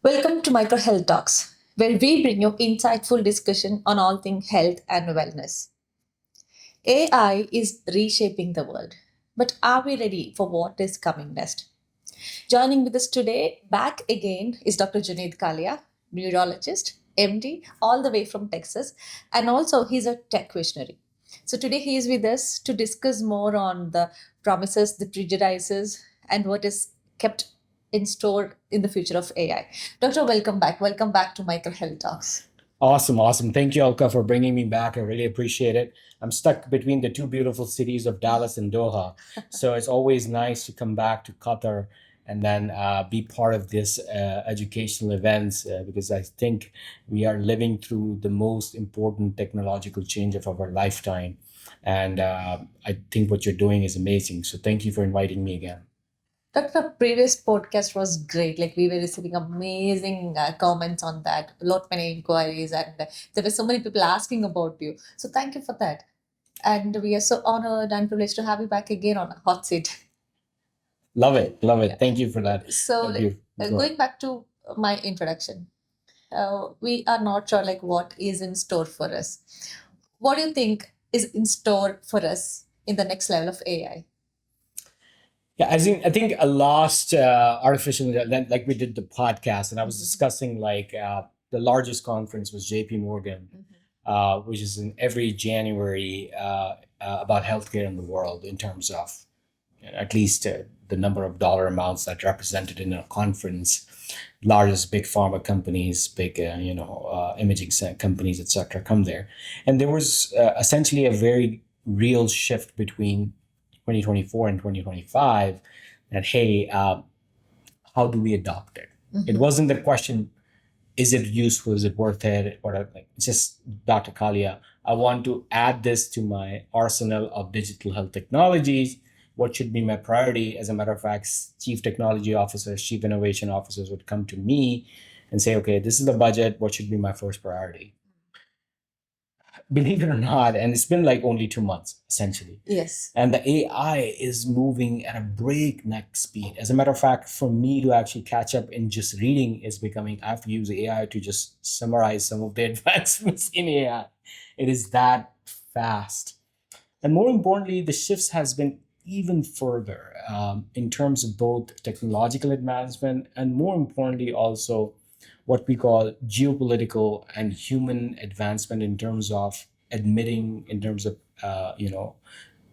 Welcome to Micro Health Talks, where we bring you insightful discussion on all things health and wellness. AI is reshaping the world, but are we ready for what is coming next? Joining with us today, back again, is Dr. Junaid Kalia, neurologist, MD, all the way from Texas, and also he's a tech visionary. So today he is with us to discuss more on the promises, the prejudices, and what is kept in store in the future of AI. Doctor, welcome back. Welcome back to Micro Health Talks. Awesome, awesome. Thank you, Alka, for bringing me back. I really appreciate it. I'm stuck between the two beautiful cities of Dallas and Doha. So it's always nice to come back to Qatar and then be part of this educational events because I think we are living through the most important technological change of our lifetime. And I think what you're doing is amazing. So thank you for inviting me again. Doctor, previous podcast was great. Like we were receiving amazing comments on that, a lot many inquiries, and there were so many people asking about you. So thank you for that. And we are so honored and privileged to have you back again on a hot seat. Love it. Love Yeah. it. Thank you for that. So Thank you. Go ahead. going back to my introduction, we are not sure like what is in store for us. What do you think is in store for us in the next level of AI? Yeah, I think a last artificial like we did the podcast, and I was discussing like the largest conference was JP Morgan, which is in every January about healthcare in the world in terms of at least the number of dollar amounts that represented in a conference. Largest big pharma companies, big imaging companies, etc., come there, and there was essentially a very real shift between 2024 and 2025 that hey how do we adopt it. It wasn't the question, is it useful, is it worth it, or like it's just Dr. Kalia, I want to add this to my arsenal of digital health technologies. What should be my priority? As a matter of fact, chief technology officers, chief innovation officers would come to me and say, okay, this is the budget, what should be my first priority? Believe it or not, and it's been like only 2 months essentially. Yes. And the AI is moving at a breakneck speed. As a matter of fact, for me to actually catch up in just reading is becoming, I have to use AI to just summarize some of the advancements in AI. It is that fast. And more importantly, the shifts has been even further in terms of both technological advancement and more importantly also what we call geopolitical and human advancement in terms of admitting, in terms of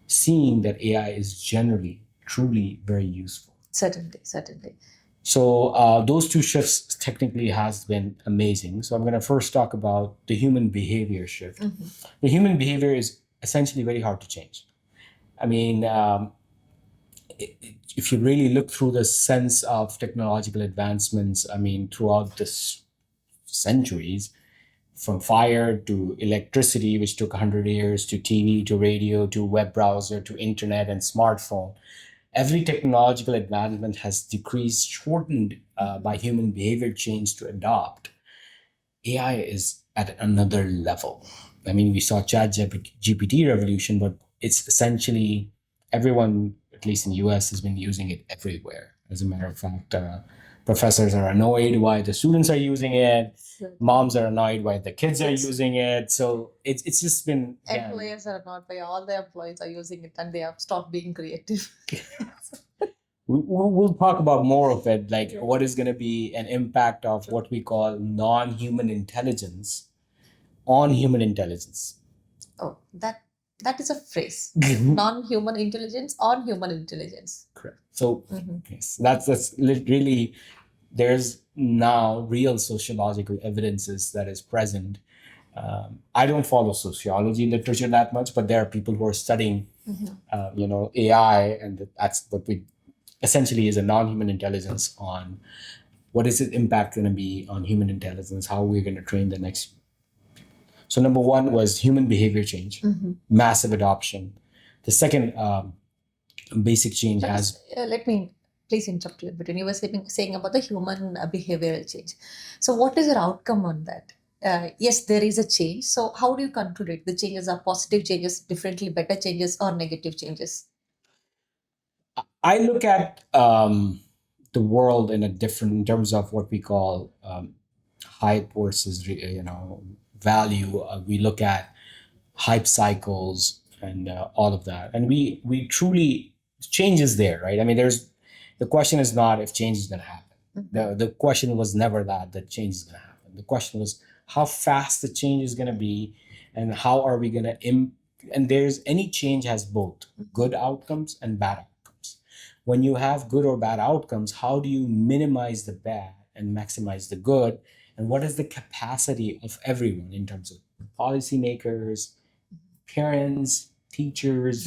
seeing that AI is generally truly very useful. Certainly, certainly. So those two shifts technically has been amazing. So I'm going to first talk about the human behavior shift. The human behavior is essentially very hard to change. I mean, if you really look through the sense of technological advancements, I mean, throughout the centuries, from fire to electricity, which took 100 years, to TV, to radio, to web browser, to internet and smartphone, every technological advancement has decreased, shortened by human behavior change to adopt. AI is at another level. I mean, we saw Chat GPT revolution, but it's essentially everyone, at least in the US, has been using it everywhere. As a matter of fact, professors are annoyed why the students are using it. Moms are annoyed why the kids are using it. So it's just been Employers are not by all the employees are using it and they have stopped being creative. We'll talk about more of it, like what is going to be an impact of what we call non-human intelligence on human intelligence. Oh, that is a phrase. Non-human intelligence on human intelligence. Correct. So yes, that's really, there's now real sociological evidences that is present. I don't follow sociology literature that much, but there are people who are studying, AI, and that's what we essentially is a non-human intelligence on what is its impact going to be on human intelligence, how we're going to train the next. So number one was human behavior change, massive adoption. The second basic change has. Let me please interrupt you between you were saying about the human behavioral change. So what is your outcome on that? Yes, there is a change. So how do you conclude it? The changes are positive changes, differently better changes, or negative changes? I look at the world in a different, in terms of what we call hype versus value. We look at hype cycles and all of that, and we truly, change is there, right? I mean, there's, the question is not if change is going to happen. The question was never that change is going to happen. The question was how fast the change is going to be, and how are we going to and there's, any change has both good outcomes and bad outcomes. When you have good or bad outcomes, how do you minimize the bad and maximize the good? And what is the capacity of everyone in terms of policymakers, parents, teachers,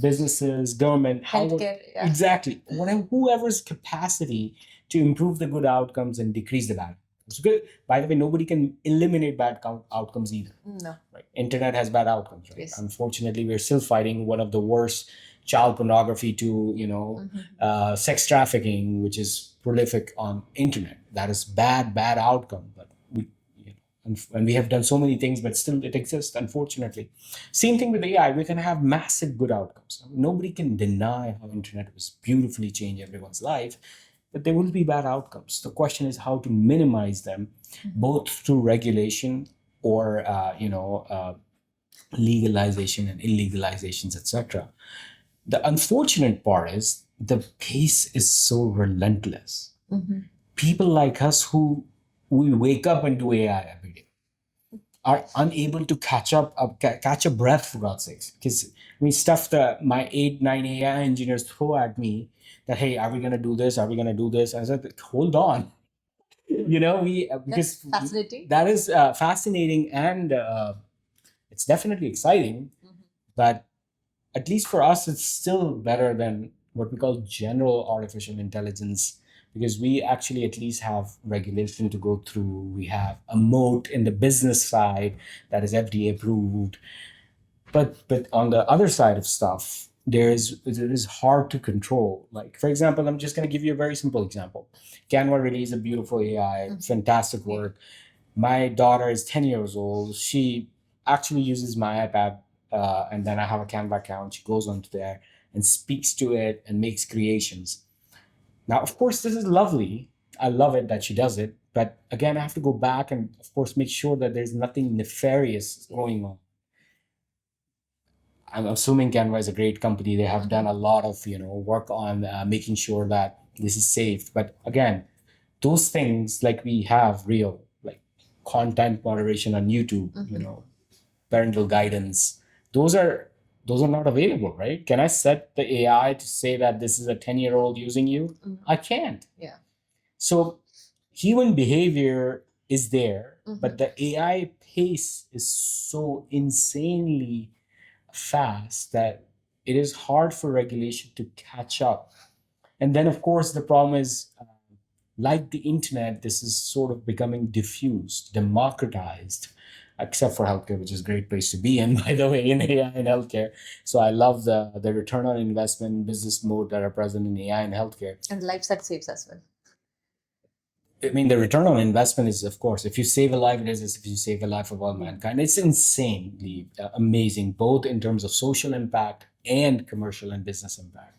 businesses, government, healthcare, exactly, whatever, whoever's capacity to improve the good outcomes and decrease the bad outcomes. Good. By the way, nobody can eliminate bad outcomes either. No. Right? Internet has bad outcomes, right? Yes. Unfortunately, we're still fighting one of the worst, child pornography to sex trafficking, which is prolific on internet. That is bad outcome. But we, and we have done so many things, but still it exists, unfortunately. Same thing with AI. We can have massive good outcomes. Nobody can deny how internet was beautifully changed everyone's life, but there will be bad outcomes. The question is how to minimize them, both through regulation or legalization and illegalizations, etc. The unfortunate part is the pace is so relentless. People like us who we wake up and do AI every day are unable to catch a breath, for God's sakes. Because stuff that my 8-9 AI engineers throw at me, that, hey, are we going to do this? Are we going to do this? I said, hold on. Because that's fascinating. That is fascinating, and it's definitely exciting. But at least for us, it's still better than what we call general artificial intelligence, because we actually at least have regulation to go through. We have a moat in the business side that is FDA approved. But on the other side of stuff, it is hard to control. Like, for example, I'm just going to give you a very simple example. Canva released a beautiful AI, fantastic work. My daughter is 10 years old. She actually uses my iPad, and then I have a Canva account. She goes onto there and speaks to it and makes creations. Now, of course, this is lovely. I love it that she does it. But again, I have to go back and, of course, make sure that there's nothing nefarious going on. I'm assuming Canva is a great company. They have done a lot of work on making sure that this is safe. But again, those things, like we have real, like content moderation on YouTube, parental guidance, those are not available, right? Can I set the AI to say that this is a 10-year-old using you? I can't. Yeah. So human behavior is there, but the AI pace is so insanely fast that it is hard for regulation to catch up. And then, of course, the problem is, like the internet, this is sort of becoming diffused, democratized, except for healthcare, which is a great place to be in, by the way, in AI and healthcare. So I love the return on investment business mode that are present in AI and healthcare. And lives that saves as well. I mean, the return on investment is, of course, if you save a life, it is as if you save a life of all mankind. It's insanely amazing, both in terms of social impact and commercial and business impact.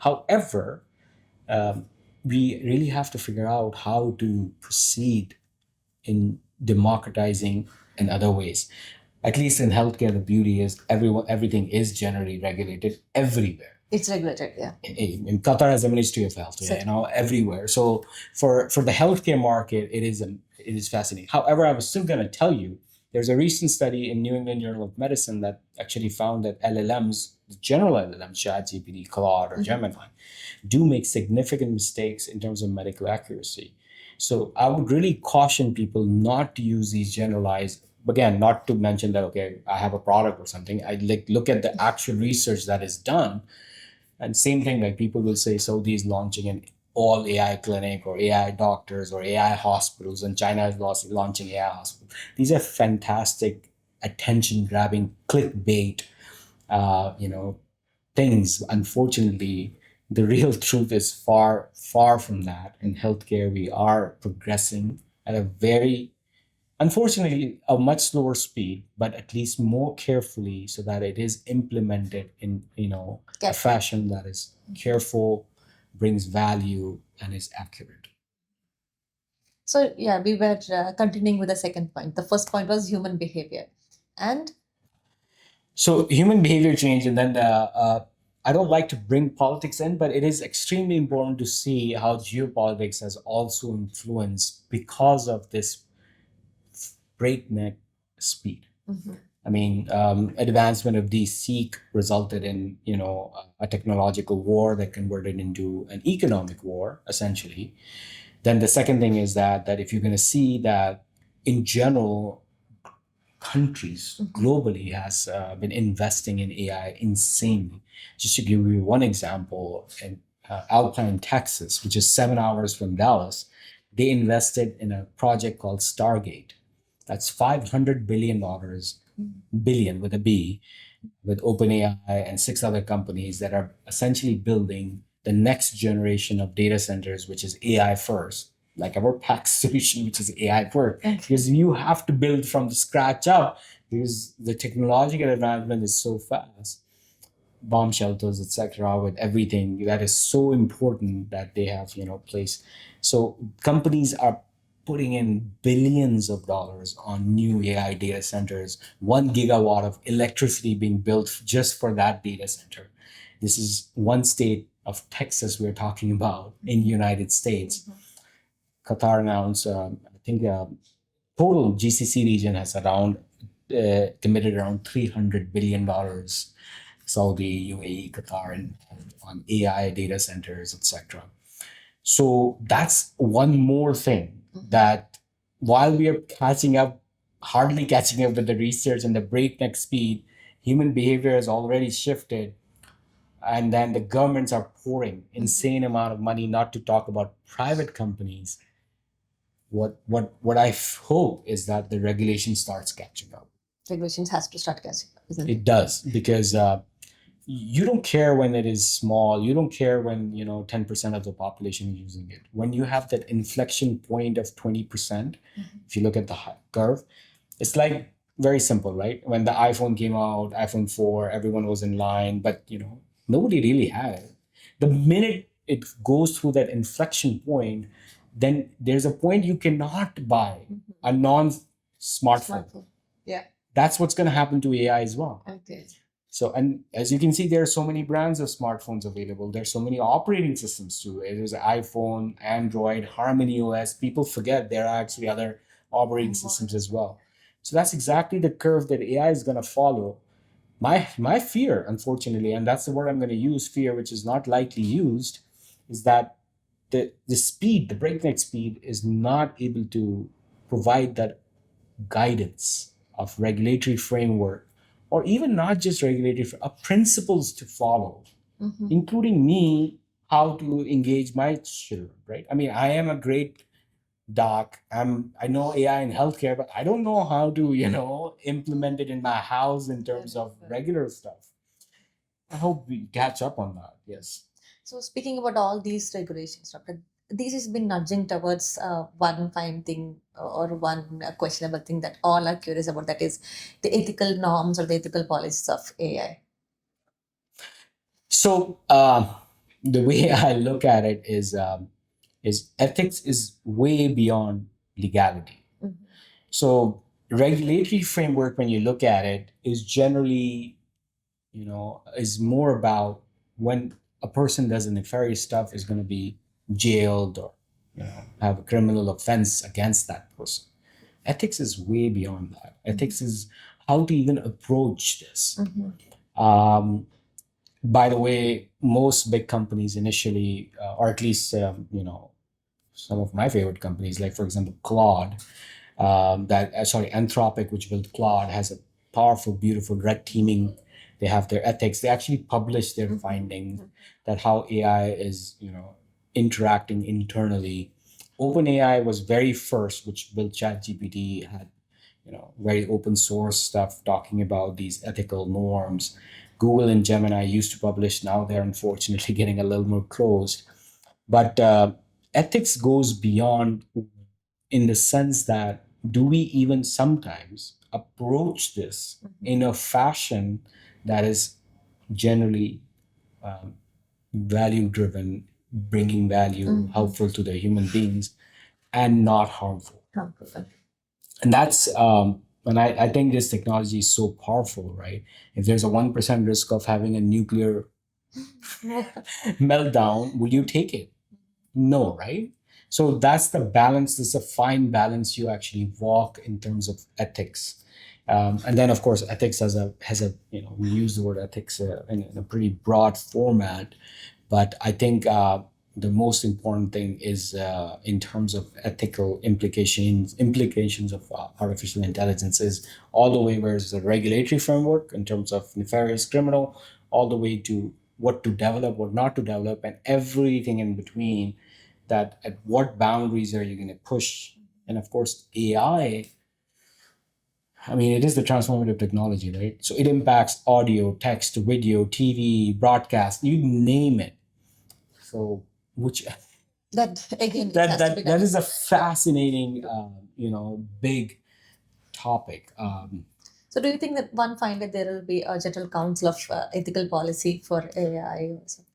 However, we really have to figure out how to proceed in democratizing in other ways. At least in healthcare, the beauty is everything is generally regulated everywhere. It's regulated, yeah. In Qatar has a Ministry of Health, everywhere. So for the healthcare market, it is fascinating. However, I was still going to tell you, there's a recent study in New England Journal of Medicine that actually found that LLMs, general LLMs, ChatGPT, Claude, or Gemini, do make significant mistakes in terms of medical accuracy. So I would really caution people not to use these generalized. Again, not to mention that, okay, I have a product or something. I look at the actual research that is done. And same thing, like people will say Saudi is launching an all AI clinic or AI doctors or AI hospitals, and China is launching AI hospitals. These are fantastic, attention-grabbing, clickbait, things. Unfortunately, the real truth is far, far from that. In healthcare, we are progressing at a unfortunately, a much slower speed, but at least more carefully, so that it is implemented in a fashion that is careful, brings value, and is accurate. So, yeah, we were continuing with the second point. The first point was human behavior. And So human behavior change, and then I don't like to bring politics in, but it is extremely important to see how geopolitics has also influenced because of this breakneck speed. Mhm. I mean, advancement of DeepSeek resulted in a technological war that converted into an economic war, essentially. Then the second thing is that if you're going to see that in general, countries globally has been investing in AI insanely. Just to give you one example, in Alka in Texas, which is 7 hours from Dallas, they invested in a project called Stargate. That's $500 billion with a B, with OpenAI and six other companies that are essentially building the next generation of data centers, which is AI first, like our PAX solution, which is AI first, Okay. because you have to build from the scratch up because the technological advancement is so fast. Bomb shelters, etc., with everything that is so important that they have, place. So companies are putting in billions of dollars on new AI data centers, 1 gigawatt of electricity being built just for that data center. This is one state of Texas we're talking about in United States. Qatar announced, I think, total GCC region has around committed around $300 billion. Saudi, UAE, Qatar, and on AI data centers, etc. So that's one more thing that while we are catching up, hardly catching up with the research and the breakneck speed, human behavior has already shifted. And then the governments are pouring insane amount of money, not to talk about private companies. What I hope is that the regulation starts catching up. Regulations has to start catching up, isn't it? It does, because you don't care when it is small. You don't care when 10% of the population is using it. When you have that inflection point of 20%, if you look at the curve, it's like very simple, right? When the iPhone came out, iPhone 4, everyone was in line, but nobody really had it. The minute it goes through that inflection point, then there's a point you cannot buy a non-smartphone. Smartphone. Yeah. That's what's going to happen to AI as well. Okay. So, and as you can see, there are so many brands of smartphones available. There's so many operating systems too. There's iPhone, Android, Harmony OS. People forget there are actually other operating systems as well. So that's exactly the curve that AI is going to follow. My fear, unfortunately, and that's the word I'm going to use, fear, which is not lightly used, is that the speed, the breakneck speed, is not able to provide that guidance of regulatory framework, or even not just regulatory principles to follow, including me, how to engage my children, right? I mean, I am a great doc. I know AI in healthcare, but I don't know how to implement it in my house in terms of regular stuff. I hope we catch up on that. Yes. So, speaking about all these regulations, Doctor, this has been nudging towards one fine thing or one questionable thing that all are curious about, that is the ethical norms or the ethical policies of AI. So the way I look at it is ethics is way beyond legality. So regulatory framework, when you look at it, is generally, is more about when a person does nefarious stuff is going to be jailed, or have a criminal offense against that person. Ethics is way beyond that. Ethics is how to even approach this. By the way, most big companies initially, or at least some of my favorite companies, like for example Claude, Anthropic, which built Claude, has a powerful, beautiful red teaming. They have their ethics. They actually publish their findings, that how AI is interacting internally. OpenAI was very first, which built ChatGPT, had very open source stuff talking about these ethical norms. Google and Gemini used to publish. Now they're unfortunately getting a little more closed. But ethics goes beyond, in the sense that, do we even sometimes approach this in a fashion that is generally value driven, bringing value, helpful to the human beings, and not harmful. And that's and I think this technology is so powerful, right? If there's a 1% risk of having a nuclear meltdown, will you take it? No, right? So that's the balance. This is a fine balance you actually walk in terms of ethics. And then, of course, ethics has a we use the word ethics in a pretty broad format, but I think the most important thing is in terms of ethical implications of artificial intelligence is all the way where it's a regulatory framework in terms of nefarious criminal, all the way to what to develop, what not to develop, and everything in between. That at what boundaries are you going to push? And of course, AI. I mean, it is the transformative technology, right? So it impacts audio, text, video, TV, broadcast, you name it. So, which That again, it that has to be that that done. is a fascinating, big topic. So, do you think that one find that there will be a general council of ethical policy for AI or something?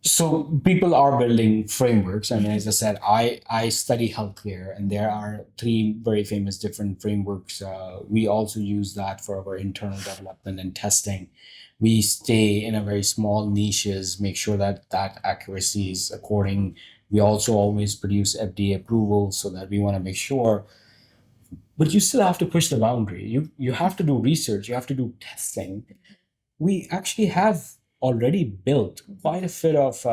So people are building frameworks. I mean, as I said, I study healthcare, and there are three very famous different frameworks. We also use that for our internal development and testing. We stay in a very small niches, make sure that that accuracy is according. We also always produce FDA approval so that we want to make sure. But you still have to push the boundary. You have to do research. You have to do testing. We actually have already built quite a bit of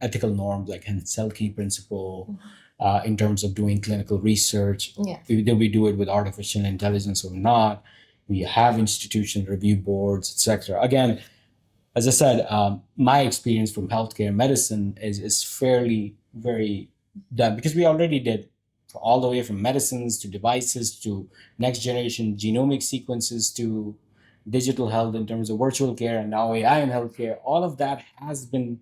ethical norms like Henselke principle in terms of doing clinical research. Yeah. Did we do it with artificial intelligence or not? We have institutional review boards, etc. Again, as I said, my experience from healthcare medicine is fairly very done because we already did all the way from medicines to devices to next generation genomic sequences to digital health in terms of virtual care and now AI in healthcare. All of that has been,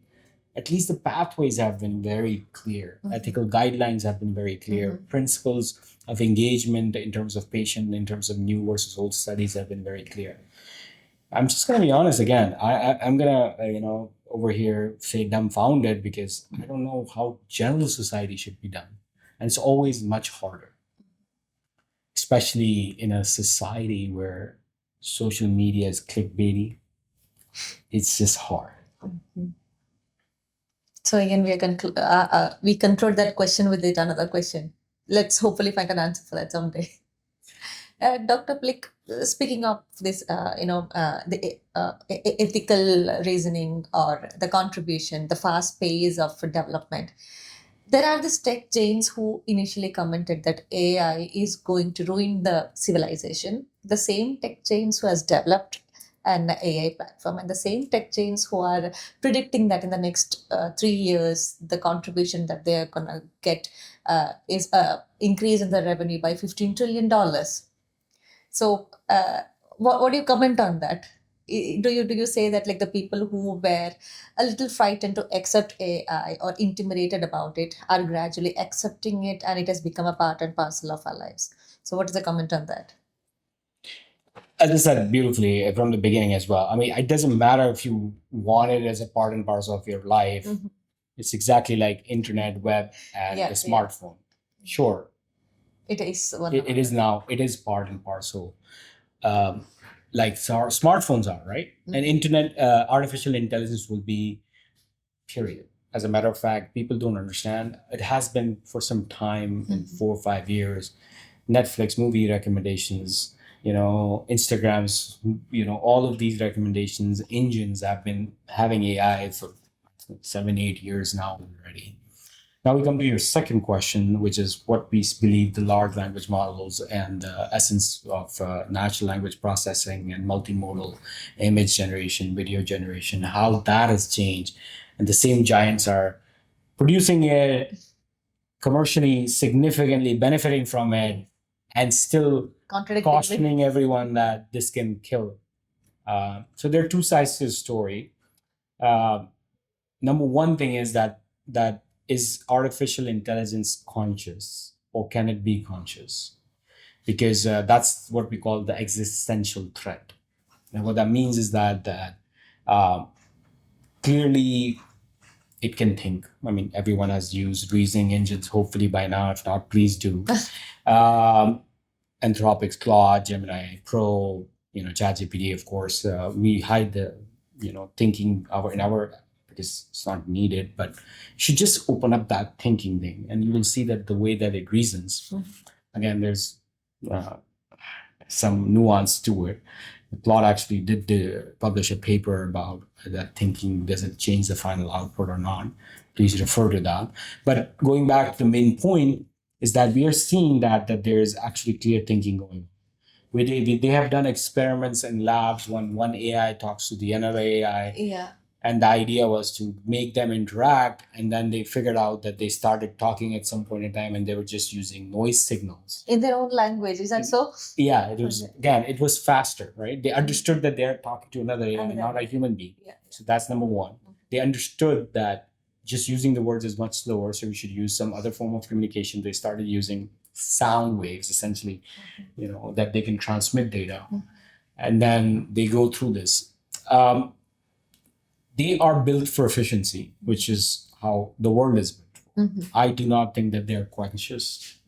at least the pathways have been very clear. Ethical guidelines have been very clear. Principles of engagement in terms of patient, in terms of new versus old studies have been very clear. I'm just gonna be honest again. I'm gonna over here say dumbfounded because I don't know how general society should be done, and it's always much harder, especially in a society where social media is clickbaity. It's just hard. So again, we conclude that question with it another question. Let's hopefully find an answer for that someday. Dr. Plick, speaking of this, the ethical reasoning or the contribution, the fast pace of development, there are these tech giants who initially commented that AI is going to ruin the civilization. The same tech giants who has developed an AI platform, and the same tech giants who are predicting that in the next 3 years, the contribution that they are gonna get is increase in the revenue by $15 trillion. So, what do you comment on that? Do you say that like the people who were a little frightened to accept AI or intimidated about it are gradually accepting it and it has become a part and parcel of our lives? So, what is the comment on that? As I said beautifully from the beginning as well. I mean, it doesn't matter if you want it as a part and parcel of your life. It's exactly like internet, web, and Yeah, the yeah. smartphone. Sure, It is one it, of it is now. It is part and parcel. Like so our smartphones are, right? And internet, artificial intelligence will be, period. As a matter of fact, people don't understand. It has been for some time, in 4 or 5 years. Netflix movie recommendations, Instagrams, all of these recommendations engines have been having AI for 7, 8 years now already. Now we come to your second question, which is what we believe the large language models and the essence of natural language processing and multimodal image generation, video generation, how that has changed. And the same giants are producing it commercially, significantly benefiting from it, and still contradicting. cautioning everyone that this can kill. So there are two sides to the story. Uh, Number one thing is that is artificial intelligence conscious or can it be conscious? Because that's what we call the existential threat. And what that means is that uh, clearly it can think. I mean, everyone has used reasoning engines, hopefully by now. If not, please do. Anthropic's Claude, Gemini Pro, ChatGPT, of course. We hide the, thinking in our, because it's not needed, but you should just open up that thinking thing and you will see that the way that it reasons, again, there's some nuance to it. Claude actually did publish a paper about that thinking, does it change the final output or not? Please refer to that. But going back to the main point is that we are seeing that there is actually clear thinking going on. They have done experiments in labs when one AI talks to the another AI. Yeah. And the idea was to make them interact. And then they figured out that they started talking at some point in time and they were just using noise signals. In their own language, is that so? Yeah, it was faster, right? They understood that they're talking to another AI, not a human being. Yeah. So that's number one. They understood that just using the words is much slower, so we should use some other form of communication. They started using sound waves, essentially, that they can transmit data. And then they go through this. They are built for efficiency, which is how the world is built. I do not think that they're conscious.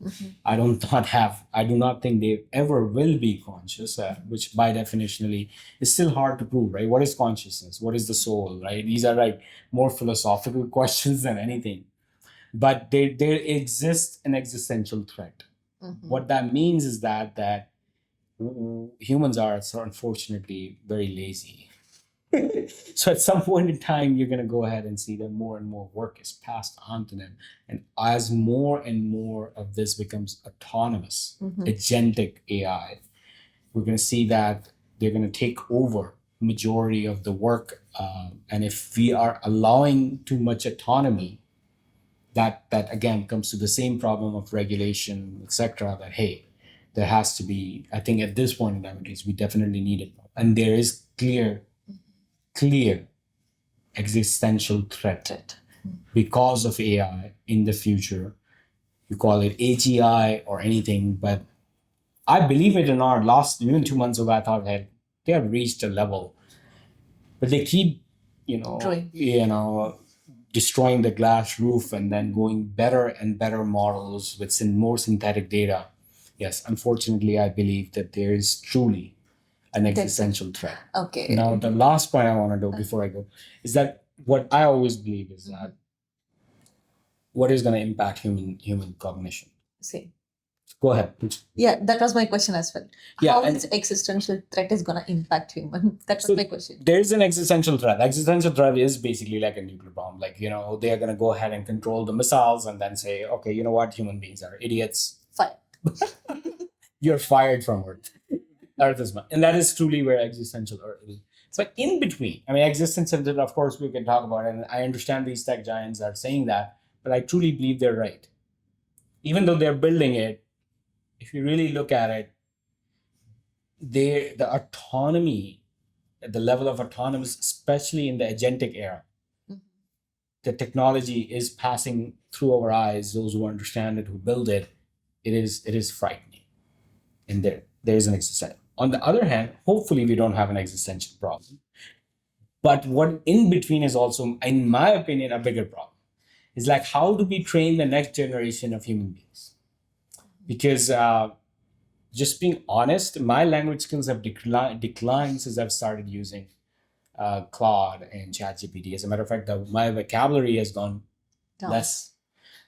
I do not think they ever will be conscious, which by definitionally is still hard to prove, right? What is consciousness? What is the soul, right? These are like more philosophical questions than anything. But there exists an existential threat. What that means is that humans are, so unfortunately, very lazy. So at some point in time, you're going to go ahead and see that more and more work is passed on to them. And as more and more of this becomes autonomous, agentic AI, we're going to see that they're going to take over majority of the work. And if we are allowing too much autonomy, that again comes to the same problem of regulation, etc. That, hey, there has to be, I think at this point in time, at least, we definitely need it. And there is clear existential threat because of AI in the future. You call it AGI or anything, but I believe it or not, even 2 months ago, I thought that they have reached a level, but they keep, destroying the glass roof and then going better and better models with more synthetic data. Yes, unfortunately, I believe that there is truly an existential threat. Okay. Now, the last point I want to do before I go is that what I always believe is that what is going to impact human cognition. See. Go ahead. Yeah, that was my question as well. Yeah, how this existential threat is going to impact human? That was my question. There is an existential threat. Existential threat is basically like a nuclear bomb. Like, they are going to go ahead and control the missiles and then say, okay, you know what? Human beings are idiots. Fine. You're fired from Earth. Earth is mine. And that is truly where existential Earth is. But in between, I mean, existential, of course, we can talk about it. And I understand these tech giants are saying that, but I truly believe they're right. Even though they're building it, if you really look at it, the autonomy, the level of autonomous, especially in the agentic era, the technology is passing through our eyes. Those who understand it, who build it, it is frightening. And there is an existential. On the other hand, hopefully we don't have an existential problem. But what in between is also, in my opinion, a bigger problem. It's like, how do we train the next generation of human beings? Because just being honest, my language skills have declined since I've started using Claude and ChatGPT. As a matter of fact, my vocabulary has gone less.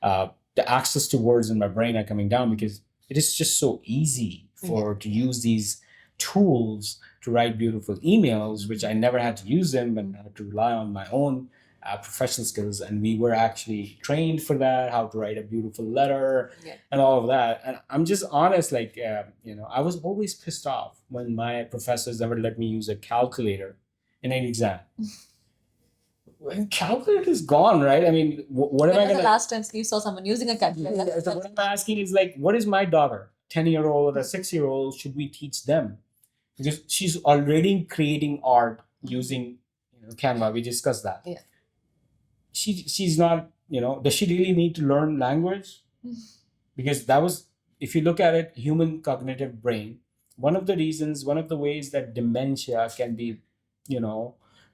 The access to words in my brain are coming down because it is just so easy to use these tools to write beautiful emails, which I never had to use them, but I had to rely on my own professional skills. And we were actually trained for that, how to write a beautiful letter and all of that. And I'm just honest, like, I was always pissed off when my professors never let me use a calculator in an exam. When calculator is gone, right? I mean, what am I going to... the last time you saw someone using a calculator? So what I'm asking is, like, what is my daughter, 10-year-old or a 6-year-old, should we teach them? Because she's already creating art using Canva. We discussed that. Yeah. She's not, does she really need to learn language? Because that was, if you look at it, human cognitive brain, one of the ways that dementia can be,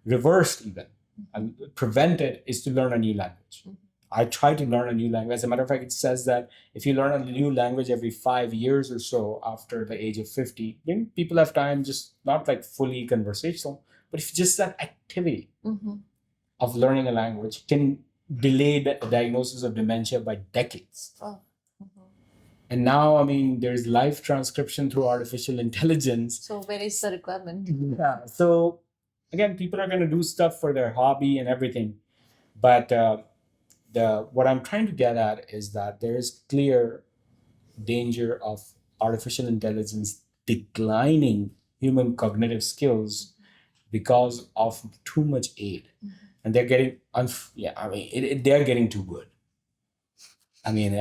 reversed even, and prevent it is to learn a new language. I try to learn a new language. As a matter of fact, it says that if you learn a new language every 5 years or so after the age of 50, then people have time, just not like fully conversational, but if just that activity of learning a language can delay the diagnosis of dementia by decades. Oh. And now, I mean, there's live transcription through artificial intelligence. So where is the requirement? Yeah. So again, people are going to do stuff for their hobby and everything, but what I'm trying to get at is that there is clear danger of artificial intelligence declining human cognitive skills because of too much aid, and they're getting they're getting too good. I mean,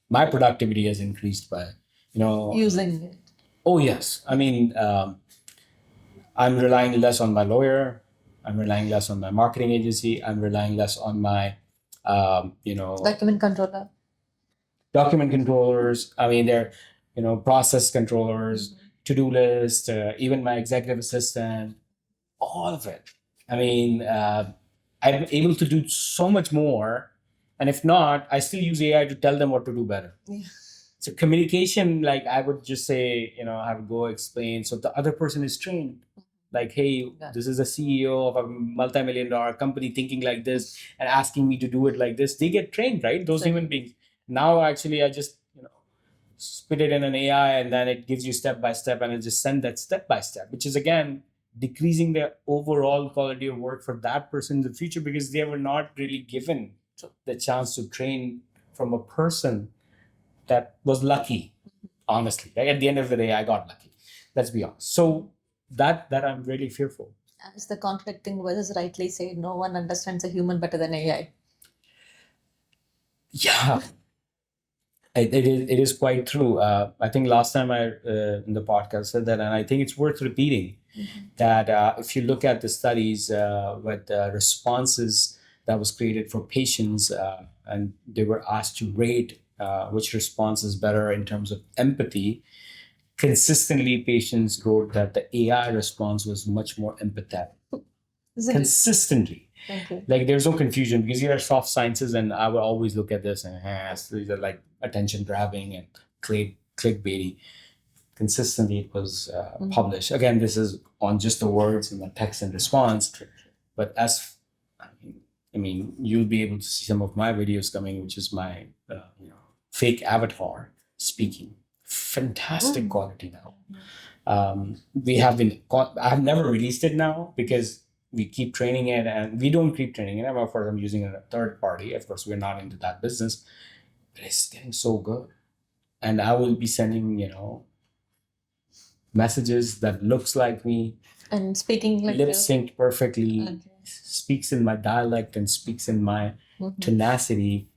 my productivity has increased by Using it. Oh yes, I mean, I'm relying less on my lawyer. I'm relying less on my marketing agency. I'm relying less on my Document controller. document controllers. I mean, they're process controllers, to-do list, even my executive assistant, all of it. I mean, I'm able to do so much more, and if not, I still use AI to tell them what to do better. Yeah. So communication, like I would just say, I would go explain. So the other person is trained. Like, hey, this is a CEO of a multi-million-dollar company thinking like this and asking me to do it like this. They get trained, right? Those human beings. Now, actually, I just spit it in an AI, and then it gives you step by step, and it just send that step by step, which is again decreasing the overall quality of work for that person in the future because they were not really given the chance to train from a person that was lucky. Honestly, like at the end of the day, I got lucky. Let's be honest. So that I'm really fearful. As the contradicting voices rightly say, no one understands a human better than AI. Yeah, it is quite true. I think last time I in the podcast said that, and I think it's worth repeating that if you look at the studies with responses that was created for patients, and they were asked to rate which response is better in terms of empathy, consistently patients wrote that the AI response was much more empathetic. Consistently. Okay. Like there's no confusion because these are soft sciences, and I would always look at this and so these are like attention grabbing and clickbaity. Consistently, it was published. Again, this is on just the words and the text and response. But I mean, you'll be able to see some of my videos coming, which is my fake avatar speaking. Fantastic quality now. We have been. I have never released it now because we keep training it, and we don't keep training it. Of course, I'm using a third party. Of course, we're not into that business, but it's getting so good. And I will be sending, messages that looks like me, and speaking like lip synced perfectly, Okay. speaks in my dialect and speaks in my tenacity,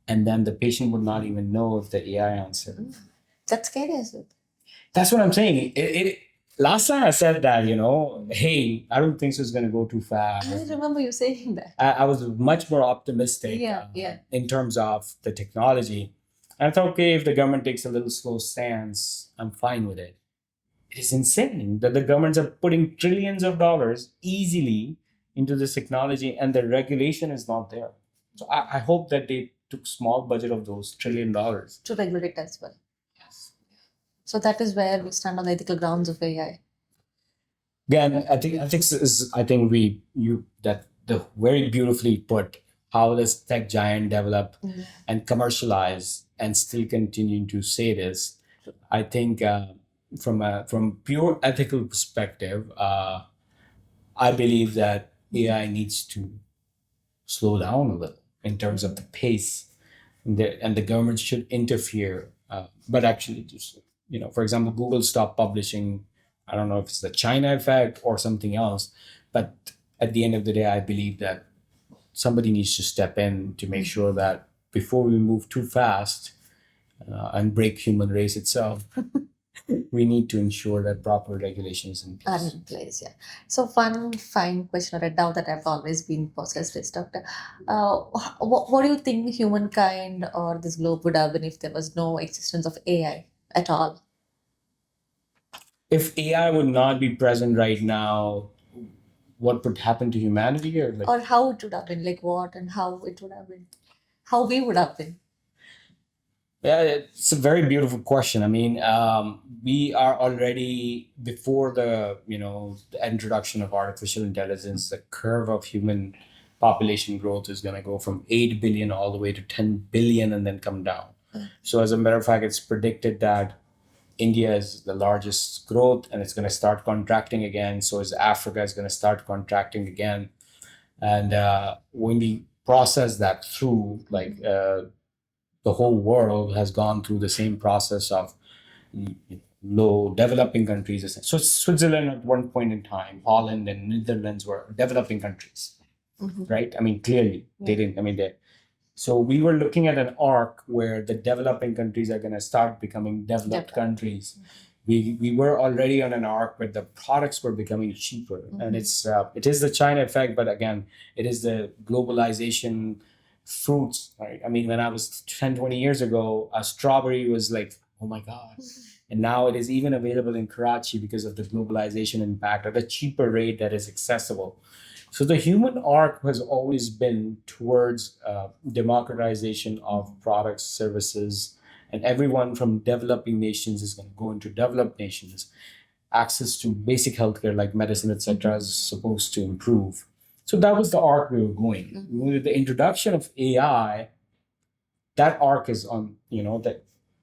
and then the patient would not even know if the AI answered. That's scary as well. That's what I'm saying. Last time I said that, hey, I don't think so it's going to go too fast. I remember you saying that. I was much more optimistic in terms of the technology. And I thought, okay, if the government takes a little slow stance, I'm fine with it. It is insane that the governments are putting trillions of dollars easily into this technology and the regulation is not there. So I hope that they took small budget of those $1 trillion. To regulate as well. So that is where we stand on the ethical grounds of AI. Again, I think that the very beautifully put how does tech giant develop and commercialize and still continue to say this. I think from pure ethical perspective, I believe that AI needs to slow down a little in terms of the pace, and the government should interfere. But actually, just for example, Google stopped publishing. I don't know if it's the China effect or something else, but at the end of the day, I believe that somebody needs to step in to make sure that before we move too fast and break human race itself, we need to ensure that proper regulations in place. Are in place, yeah. So one fine question or a doubt that I've always been possessed is, Doctor, what do you think humankind or this globe would have been if there was no existence of AI at all? If AI would not be present right now, what would happen to humanity, or like, or how it would have been, like what and how it would have been, how we would have been. yeah, it's a very beautiful question. I mean, we are already before the introduction of artificial intelligence. The curve of human population growth is going to go from 8 billion all the way to 10 billion and then come down. So, as a matter of fact, it's predicted that India is the largest growth and it's going to start contracting again. So, is Africa is going to start contracting again. And when we process that through, like, the whole world has gone through the same process of low developing countries. So Switzerland at one point in time, Holland and Netherlands were developing countries, right? I mean, clearly they didn't. I mean, so we were looking at an arc where the developing countries are going to start becoming developed countries. We were already on an arc where the products were becoming cheaper, and it is the China effect, but again, it is the globalization fruits, right? I mean, when I was 10, 20 years ago, a strawberry was like, oh my God. And now it is even available in Karachi because of the globalization impact at a cheaper rate that is accessible. So the human arc has always been towards democratization of products, services, and everyone from developing nations is going to go into developed nations. Access to basic healthcare like medicine, etc., is supposed to improve. So that was the arc we were going. With the introduction of AI, that arc is on, the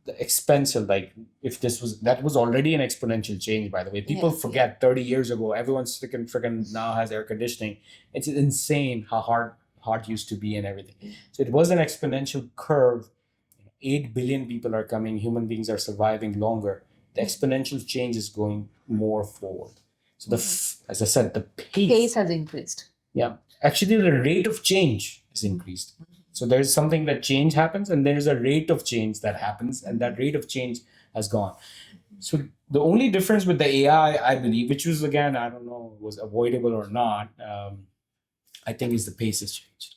expensive, like if that was already an exponential change, by the way. People forget 30 years ago, everyone's freaking now has air conditioning. It's insane how hard used to be and everything. So it was an exponential curve. 8 billion people are coming, human beings are surviving longer. The exponential change is going more forward. So as I said, the pace has increased. Yeah, actually, the rate of change is increased. So there's something that change happens, and there's a rate of change that happens, and that rate of change has gone. So the only difference with the AI, I believe, which was again, I don't know, was avoidable or not, I think is the pace has changed.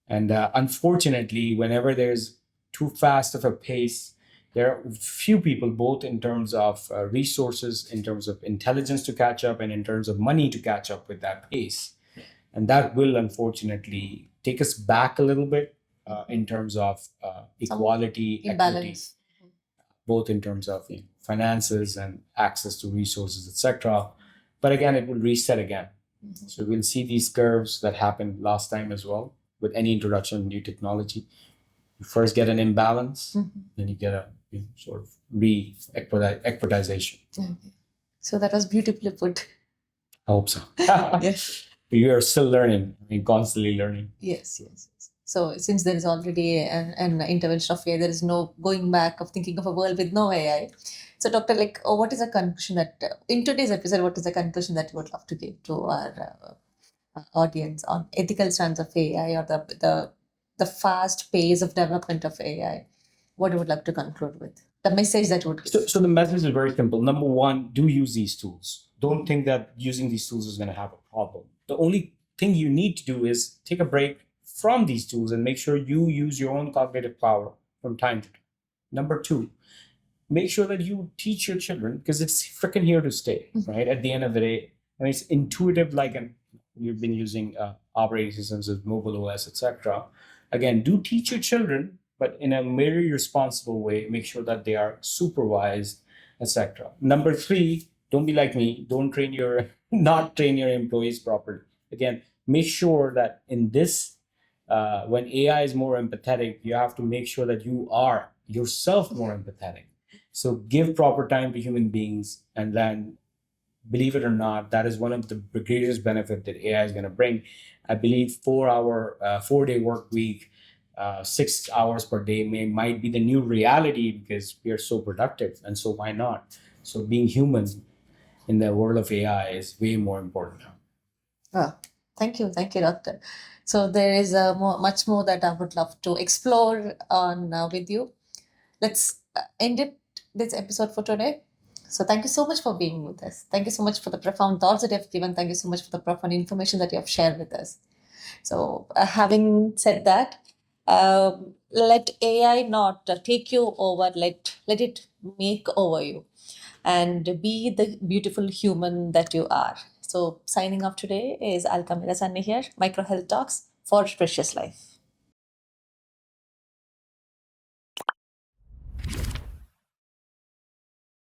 And unfortunately, whenever there's too fast of a pace, there are few people, both in terms of resources, in terms of intelligence to catch up, and in terms of money to catch up with that pace. And that will unfortunately take us back a little bit in terms of equality, equity, both in terms of finances and access to resources, etc. But again, it will reset again. So we'll see these curves that happened last time as well with any introduction of new technology. You first get an imbalance, then you get a sort of equitization. So that was beautifully put. I hope so. Yes. You are still learning, constantly learning. Yes. So since there is already an intervention of AI, there is no going back of thinking of a world with no AI. So Doctor, what is the conclusion that, in today's episode, what is the conclusion that you would love to give to our audience on ethical stance of AI, or the fast pace of development of AI? What you would like to conclude with? The message that would give. So the message is very simple. Number one, do use these tools. Don't think that using these tools is going to have a problem. The only thing you need to do is take a break from these tools and make sure you use your own cognitive power from time to time. Number two, make sure that you teach your children, because it's freaking here to stay, right? At the end of the day, and it's intuitive, you've been using operating systems with mobile OS, etc. Again, do teach your children, but in a very responsible way. Make sure that they are supervised, etc. Number three, don't be like me. Don't not train your employees properly. Again, make sure that in this, when AI is more empathetic, you have to make sure that you are yourself more empathetic. So give proper time to human beings, and then, believe it or not, that is one of the greatest benefit that AI is going to bring. I believe 4-day work week, 6 hours per day might be the new reality, because we are so productive, and so why not? So being human in the world of AI is way more important now. Oh, thank you, Doctor. So there is much more that I would love to explore on with you. Let's end this episode for today. So thank you so much for being with us. Thank you so much for the profound thoughts that you have given. Thank you so much for the profound information that you have shared with us. So having said that, let AI not take you over. Let it make over you, and be the beautiful human that you are. So So signing off today is Alka Meera Sunny here, Micro Health Talks for Precious Life.